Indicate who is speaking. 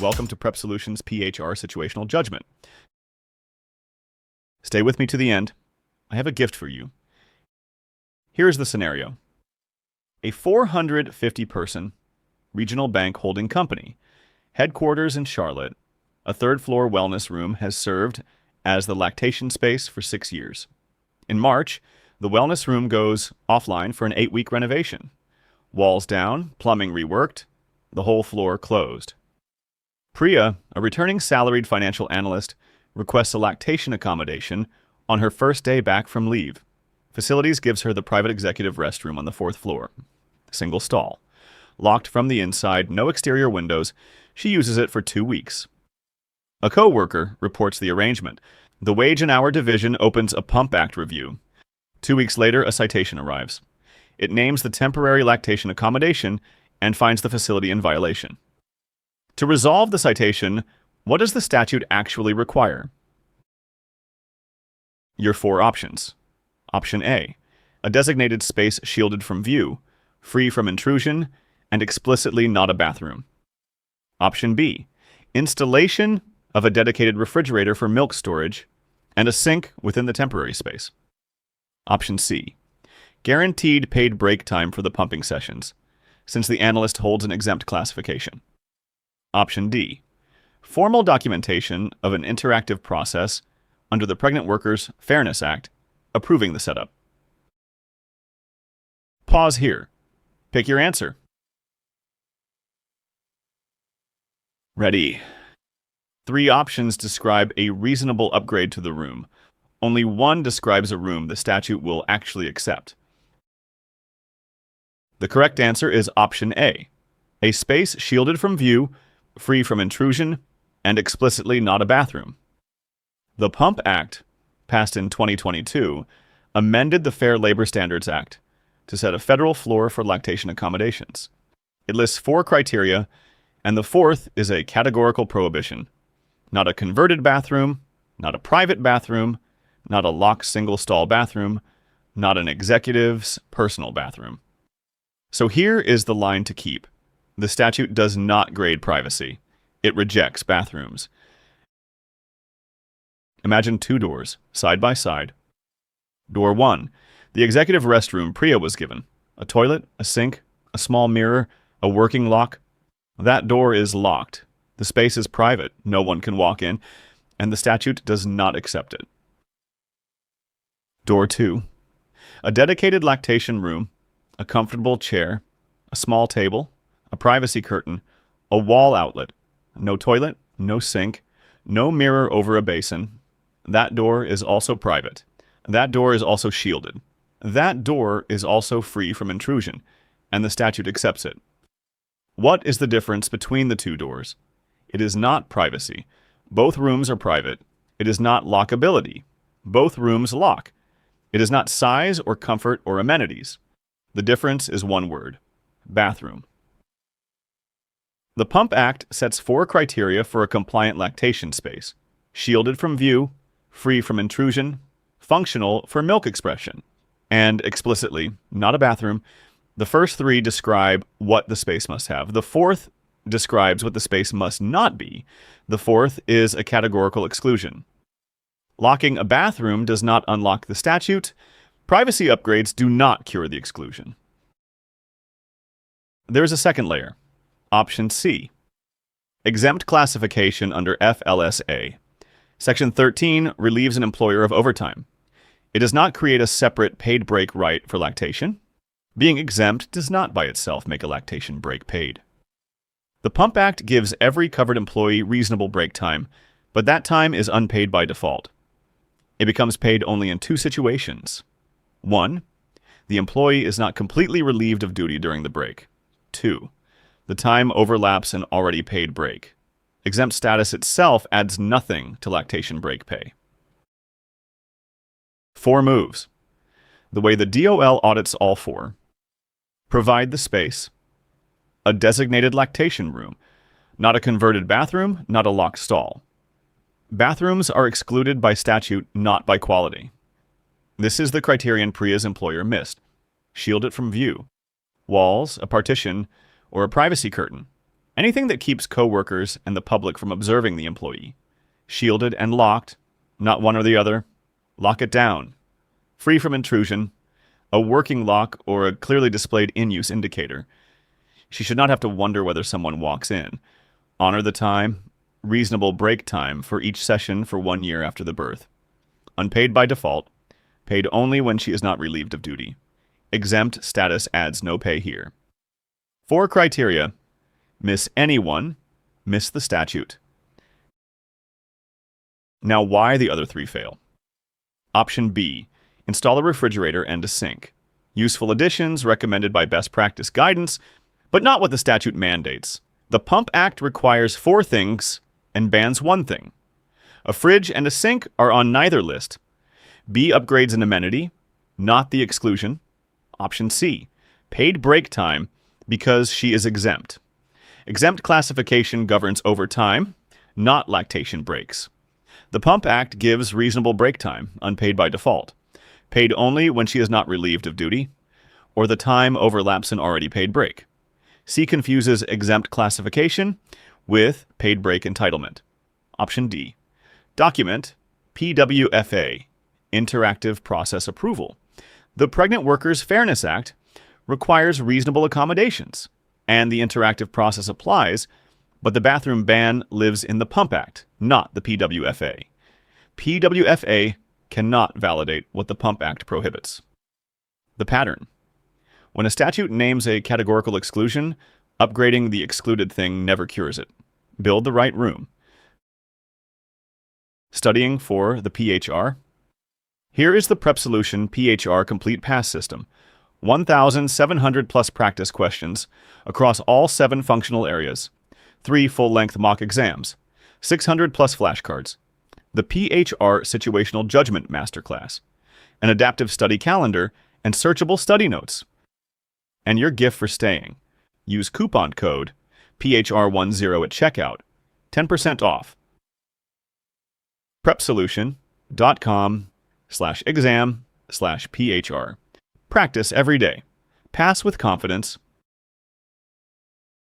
Speaker 1: Welcome to Prep Solutions PHR Situational Judgment. Stay with me to the end. I have a gift for you. Here's the scenario. A 450-person regional bank holding company, headquarters in Charlotte, a third-floor wellness room has served as the Lactation-Space for 6 years. In March, the wellness room goes offline for an 8-week renovation. Walls down, plumbing reworked, the whole floor closed. Priya, a returning salaried financial analyst, requests a lactation accommodation on her first day back from leave. Facilities gives her the private executive restroom on the 4th floor. Single stall. Locked from the inside, no exterior windows. She uses it for 2 weeks. A co-worker reports the arrangement. The Wage and Hour Division opens a PUMP Act review. 2 weeks later, a citation arrives. It names the temporary lactation accommodation and finds the facility in violation. To resolve the citation, what does the statute actually require? Your 4 options. Option A, a designated space shielded from view, free from intrusion, and explicitly not a bathroom. Option B, installation of a dedicated refrigerator for milk storage and a sink within the temporary space. Option C, guaranteed paid break time for the pumping sessions, since the analyst holds an exempt classification. Option D, formal documentation of an interactive process under the Pregnant Workers Fairness Act, approving the setup. Pause here. Pick your answer. Ready. 3 options describe a reasonable upgrade to the room. Only one describes a room the statute will actually accept. The correct answer is option A space shielded from view, free from intrusion, and explicitly not a bathroom. The PUMP Act, passed in 2022, amended the Fair Labor Standards Act to set a federal floor for lactation accommodations. It lists 4 criteria, and the 4th is a categorical prohibition. Not a converted bathroom, not a private bathroom, not a locked single-stall bathroom, not an executive's personal bathroom. So here is the line to keep. The statute does not grade privacy. It rejects bathrooms. Imagine 2 doors, side by side. Door 1, the executive restroom Priya was given. A toilet, a sink, a small mirror, a working lock. That door is locked. The space is private. No one can walk in, and the statute does not accept it. Door 2, a dedicated lactation room, a comfortable chair, a small table, a privacy curtain, a wall outlet, no toilet, no sink, no mirror over a basin. That door is also private. That door is also shielded. That door is also free from intrusion, and the statute accepts it. What is the difference between the 2 doors? It is not privacy. Both rooms are private. It is not lockability. Both rooms lock. It is not size or comfort or amenities. The difference is one word: bathroom. The PUMP Act sets 4 criteria for a compliant lactation space: shielded from view, free from intrusion, functional for milk expression, and explicitly not a bathroom. The first 3 describe what the space must have. The 4th describes what the space must not be. The 4th is a categorical exclusion. Locking a bathroom does not unlock the statute. Privacy upgrades do not cure the exclusion. There is a second layer. Option C, exempt classification under FLSA. Section 13 relieves an employer of overtime. It does not create a separate paid break right for lactation. Being exempt does not by itself make a lactation break paid. The PUMP Act gives every covered employee reasonable break time, but that time is unpaid by default. It becomes paid only in 2 situations. 1, the employee is not completely relieved of duty during the break. 2, the time overlaps an already paid break. Exempt status itself adds nothing to lactation break pay. 4 moves. The way the DOL audits all 4: provide the space, a designated lactation room, not a converted bathroom, not a locked stall. Bathrooms are excluded by statute, not by quality. This is the criterion Priya's employer missed. Shield it from view. Walls, a partition, or a privacy curtain. Anything that keeps coworkers and the public from observing the employee. Shielded and locked, not one or the other. Lock it down. Free from intrusion. A working lock or a clearly displayed in-use indicator. She should not have to wonder whether someone walks in. Honor the time. Reasonable break time for each session for 1 year after the birth. Unpaid by default. Paid only when she is not relieved of duty. Exempt status adds no pay here. 4 criteria. Miss anyone. Miss the statute. Now why the other 3 fail? Option B. Install a refrigerator and a sink. Useful additions recommended by best practice guidance, but not what the statute mandates. The PUMP Act requires 4 things and bans 1 thing. A fridge and a sink are on neither list. B upgrades an amenity, not the exclusion. Option C. Paid break time because she is exempt. Exempt classification governs overtime, not lactation breaks. The PUMP Act gives reasonable break time, unpaid by default. Paid only when she is not relieved of duty, or the time overlaps an already paid break. C confuses exempt classification with paid break entitlement. Option D. Document PWFA, Interactive Process Approval. The Pregnant Workers Fairness Act requires reasonable accommodations, and the interactive process applies, but the bathroom ban lives in the PUMP Act, not the PWFA. PWFA cannot validate what the PUMP Act prohibits. The pattern. When a statute names a categorical exclusion, upgrading the excluded thing never cures it. Build the right room. Studying for the PHR. Here is the Prep Solution PHR Complete Pass System. 1,700 plus practice questions across all 7 functional areas. 3 full-length mock exams, 600 plus flashcards, the PHR Situational Judgment Masterclass, an adaptive study calendar, and searchable study notes. And your gift for staying. Use coupon code PHR10 at checkout, 10% off. PrepSolution.com/exam/PHR. Practice every day. Pass with confidence.